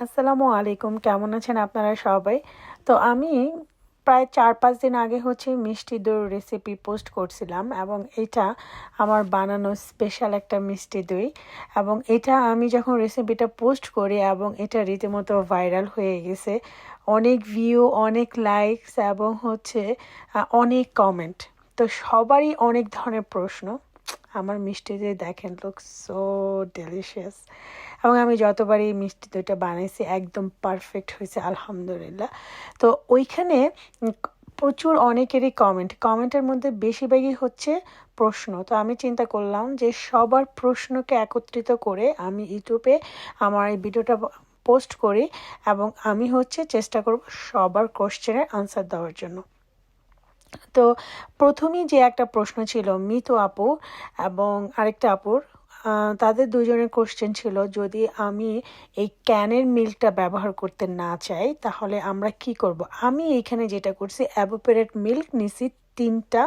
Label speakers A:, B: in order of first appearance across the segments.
A: আসসালামু আলাইকুম, কেমন আছেন আপনারা সবাই? তো আমি প্রায় ৪-৫ দিন আগে মিষ্টি দইয়ের রেসিপি পোস্ট করছিলাম এবং এটা আমার বানানো স্পেশাল একটা মিষ্টি দই। এবং এটা আমি যখন রেসিপিটা পোস্ট করি এবং এটা রীতিমতো ভাইরাল হয়ে গেছে। অনেক ভিউ, অনেক লাইকস এবং অনেক কমেন্ট। তো সবারই অনেক ধরনের প্রশ্ন। আমার মিষ্টি দই দেখেন, লুক সো ডেলিশিয়াস। এবং আমি যতবারই মিষ্টি দইটা বানাইছি একদম পারফেক্ট হয়েছে আলহামদুলিল্লাহ। তো ওইখানে প্রচুর অনেকেরই কমেন্টের মধ্যে বেশিরভাগই প্রশ্ন। তো আমি চিন্তা করলাম যে সবার প্রশ্নকে একত্রিত করে আমি ইউটিউবে আমার এই ভিডিওটা পোস্ট করি এবং আমি চেষ্টা করব সবার কোশ্চেনের আনসার দেওয়ার জন্য। তো প্রথমেই যে একটা প্রশ্ন ছিল মিতু আপু এবং আরেকটা আপুর, তাদের দুজনের কোশ্চেন ছিল, যদি আমি এই ক্যানের মিল্কটা ব্যবহার করতে না চাই তাহলে আমরা কি করব। আমি এইখানে যেটা করছি, অ্যাভোপেরেট মিল্ক নিছি 3টা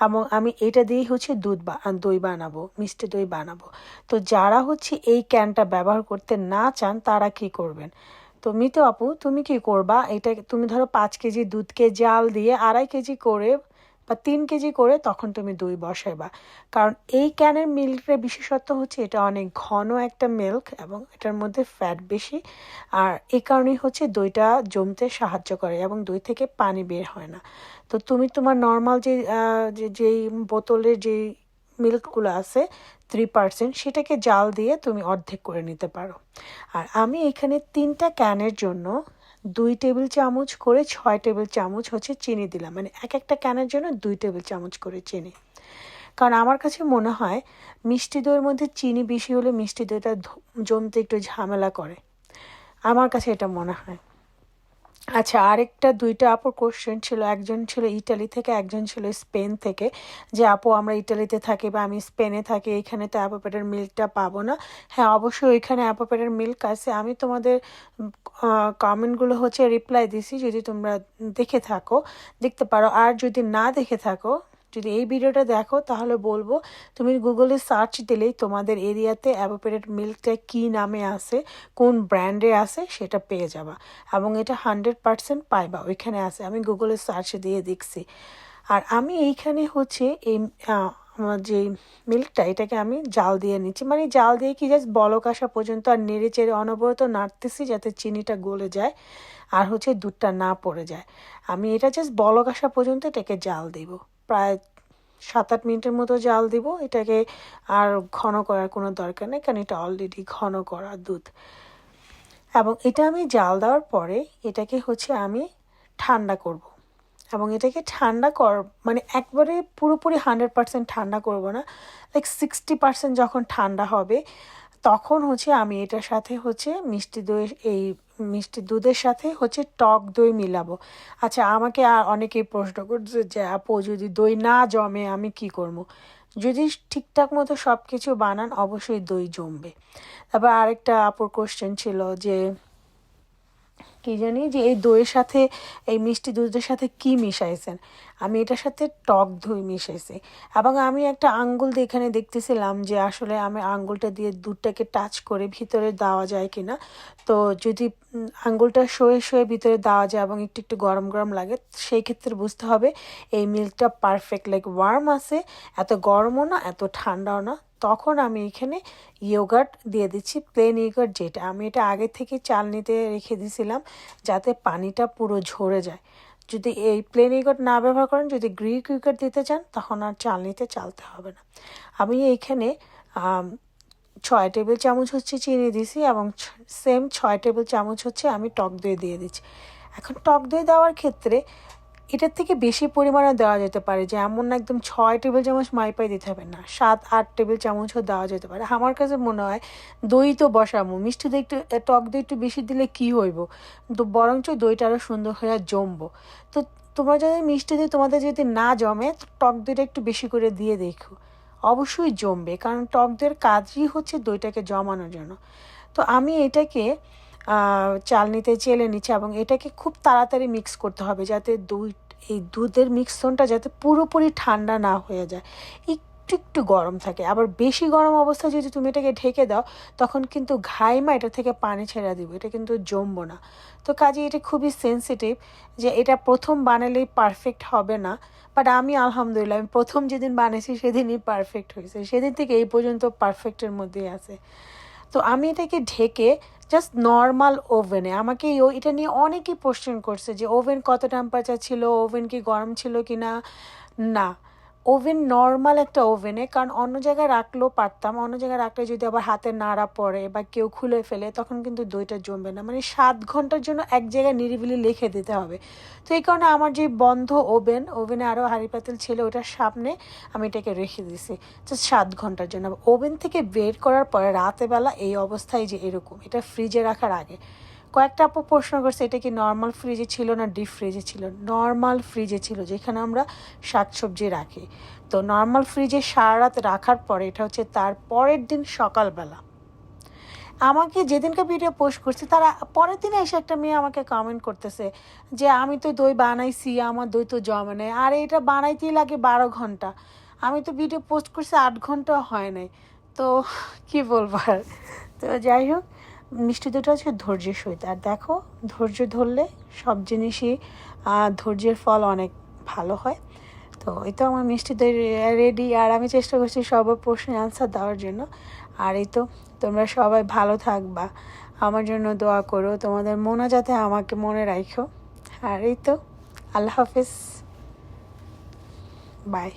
A: এবং আমি এটা দিয়েই দই বানাবো, মিষ্টি দই বানাবো। তো যারা এই ক্যানটা ব্যবহার করতে না চান তারা কি করবেন? তো মিতু আপু, তুমি কি করবা? এটা তুমি ধরো 5 কেজি দুধকে জাল দিয়ে 2.5 কেজি করে বা 3 কেজি করে তখন তুমি দই বসাইবা। কারণ এই ক্যানের মিল্কের বিশেষত্ব এটা অনেক ঘন একটা মিল্ক এবং এটার মধ্যে ফ্যাট বেশি। আর এই কারণেই দইটা জমতে সাহায্য করে এবং দই থেকে পানি বের হয় না। তো তুমি তোমার নর্মাল যেই বোতলের যেই মিল্কগুলো আছে 3%, সেটাকে জাল দিয়ে তুমি অর্ধেক করে নিতে পারো। আর আমি এখানে 3টা ক্যানের জন্য 2 টেবিল চামচ করে 6 টেবিল চামচ চিনি দিলাম। মানে একটা ক্যানের জন্য 2 টেবিল চামচ করে চিনি। কারণ আমার কাছে মনে হয় মিষ্টি দইয়ের মধ্যে চিনি বেশি হলে মিষ্টি দইটা জমতে একটু ঝামেলা করে, আমার কাছে এটা মনে হয়। আচ্ছা, আরেকটা 2টা আপুর কোশ্চেন ছিল, একজন ছিল ইটালি থেকে, একজন ছিল স্পেন থেকে, যে আপু আমরা ইটালিতে থাকি বা আমি স্পেনে থাকি, এখানে তো অ্যাভোপেডের মিল্কটা পাবো না। হ্যাঁ, অবশ্যই ওইখানে অ্যাভোপেডের মিল্ক আছে। আমি তোমাদের কমেন্টগুলো রিপ্লাই দিছি, যদি তোমরা দেখতে পারো। আর যদি না দেখে থাকো, যদি এই ভিডিওটা দেখো তাহলে বলবো, তুমি গুগলে সার্চ দিলেই তোমাদের এরিয়াতে অ্যাভোপেডেড মিল্কটা কী নামে আছে, কোন ব্র্যান্ডে আছে সেটা পেয়ে যাবা এবং এটা 100% পাইবা, ওইখানে আছে। আমি গুগলে সার্চ দিয়ে দেখছি। আর আমি এইখানে এই আমার যে মিল্কটা, এটাকে আমি জাল দিয়ে নিচ্ছি। মানে জাল দিয়ে কি, জাস্ট বলক আসা পর্যন্ত আর নেড়ে চেড়ে অনবরত নাড়তেছি যাতে চিনিটা গলে যায় আর দুধটা না পড়ে যায়। আমি এটা জাস্ট বলক আসা পর্যন্ত এটাকে জাল দিব, প্রায় 7-8 মিনিটের মতো জাল দিব এটাকে। আর ঘন করার কোনো দরকার নেই, কারণ এটা অলরেডি ঘন করা দুধ। এবং এটা আমি জাল দেওয়ার পরে এটাকে আমি ঠান্ডা করব। এবং এটাকে মানে একবারে পুরোপুরি 100% ঠান্ডা করব না, লাইক 60% যখন ঠান্ডা হবে তখন আমি এটার সাথে মিষ্টি দই, এই মিষ্টি দুধের সাথে টক দই মিলাবো। আচ্ছা, আমাকে আর অনেকেই প্রশ্ন করছে যে আপু যদি দই না জমে আমি কি করব? যদি ঠিকঠাক মতো সব কিছু বানান অবশ্যই দই জমবে। তারপর আরেকটা আপুর কোশ্চেন ছিল যে কি জানি, যে এই দইয়ের সাথে, এই মিষ্টি দুধের সাথে কি মিশাইছেন? আমি এটার সাথে টক দই মিশাইছি। এবং আমি একটা আঙ্গুল দিয়ে এখানে দেখতেছিলাম যে আসলে আমি আঙ্গুলটা দিয়ে দুধটাকে টাচ করে ভিতরে দেওয়া যায় কিনা। তো যদি আঙ্গুলটা সয়ে ভিতরে দেওয়া যায় এবং একটু একটু গরম গরম লাগে, সেই ক্ষেত্রে বুঝতে হবে এই মিল্কটা পারফেক্ট, লাইক ওয়ার্ম আছে, এত গরমও না এত ঠান্ডাও না। তখন আমি এখানে ইয়োগার্ট দিয়ে দিচ্ছি, প্লেন ইয়োগার্ট যেটা। আমি এটা আগে থেকে চালনিতে রেখে দিয়েছিলাম যাতে পানিটা পুরো ঝরে যায়। যদি এই প্লেন ইয়োগার্ট না ব্যবহার করেন, যদি গ্রিক ইয়োগার্ট দিতে চান তখন আর চালনিতে চালতে হবে না। আমি এইখানে 6 টেবিল চামচ চিনি দিছি এবং সেম 6 টেবিল চামচ আমি টক দই দিয়ে দিচ্ছি। এখন টক দই দেওয়ার ক্ষেত্রে এটার থেকে বেশি পরিমাণে দেওয়া যেতে পারে, যে এমন না একদম 6 টেবিল চামচ মাইপাই দিতে হবে না, 7-8 টেবিল চামচও দেওয়া যেতে পারে। আমার কাছে মনে হয় দই তো বসাবো, মিষ্টি দই একটু, টক দই একটু বেশি দিলে কি হইব, তো বরঞ্চ দইটা আরও সুন্দর হয়ে জমবো। তো তোমরা যদি মিষ্টি দই তোমাদের যদি না জমে, টক দইটা একটু বেশি করে দিয়ে দেখো, অবশ্যই জমবে, কারণ টক দইয়ের কাজই দইটাকে জমানোর জন্য। তো আমি এটাকে চালনিতে চেলে নিচ্ছি এবং এটাকে খুব তাড়াতাড়ি মিক্স করতে হবে যাতে এই দুধের মিশ্রণটা যাতে পুরোপুরি ঠান্ডা না হয়ে যায়, একটু একটু গরম থাকে। আবার বেশি গরম অবস্থায় যদি তুমি এটাকে ঢেকে দাও তখন কিন্তু ঘাইমা এটা থেকে পানি ছেড়ে দিবে, এটা কিন্তু জমবো না। তো কাজে এটা খুবই সেন্সিটিভ যে এটা প্রথম বানালেই পারফেক্ট হবে না। বাট আমি আলহামদুলিল্লাহ আমি প্রথম যেদিন বানিয়েছি সেদিনই পারফেক্ট হয়েছে, সেদিন থেকে এই পর্যন্ত পারফেক্টের মধ্যেই আছে। তো আমি এটাকে ঢেকে জাস্ট নর্মাল ওভেনে, আমাকে এটা নিয়ে অনেকেই কোশ্চেন করছে যে ওভেন কত টেম্পারেচার ছিল, ওভেন কি গরম ছিল কি না। না, ওভেন নর্মাল একটা ওভেনে, কারণ অন্য জায়গায় রাখলেও পারতাম, অন্য জায়গায় রাখলে যদি আবার হাতে নাড়া পড়ে বা কেউ খুলে ফেলে তখন কিন্তু দইটা জমবে না। মানে 7 ঘন্টার জন্য এক জায়গায় নিরিবিলি লিখে দিতে হবে। তো এই কারণে আমার যে বন্ধ ওভেনে আরও হাঁড়ি পাতিল ছিল ওটার সামনে আমি এটাকে রেখে দিছি জাস্ট 7 ঘন্টার জন্য। ওভেন থেকে বের করার পরে রাতেবেলা এই অবস্থায় যে এরকম, এটা ফ্রিজে রাখার আগে কয়েকটা আপু প্রশ্ন করছে এটা কি নর্মাল ফ্রিজে ছিল না ডিপ ফ্রিজে ছিল। নর্মাল ফ্রিজে ছিল, যেখানে আমরা শাকসবজি রাখি। তো নর্মাল ফ্রিজে সারা রাত রাখার পরে এটা হচ্ছে তার পরের দিন সকালবেলা আমাকে যেদিনকে ভিডিও পোস্ট করছি তারা পরের দিনে এসে একটা মেয়ে আমাকে কমেন্ট করতেছে যে আমি তো দই বানাইছি, আমার দই তো জমে নেই, আর এটা বানাইতেই লাগে 12 ঘন্টা। আমি তো ভিডিও পোস্ট করছি 8 ঘন্টা হয় নাই। তো কি বলবো আর। তো যাই হোক, মিষ্টি দইটা হচ্ছে ধৈর্যের সহিত। আর দেখো, ধৈর্য ধরলে সব জিনিসই ধৈর্যের ফল অনেক ভালো হয়। তো এই তো আমার মিষ্টি দই রেডি, আর আমি চেষ্টা করছি সবার প্রশ্নের অ্যান্সার দেওয়ার জন্য। আর এই তো, তোমরা সবাই ভালো থাকবা, আমার জন্য দোয়া করো, তোমাদের মোনাজাতে আমাকে মনে রাখো। আর এই তো, আল্লাহ হাফেজ, বাই।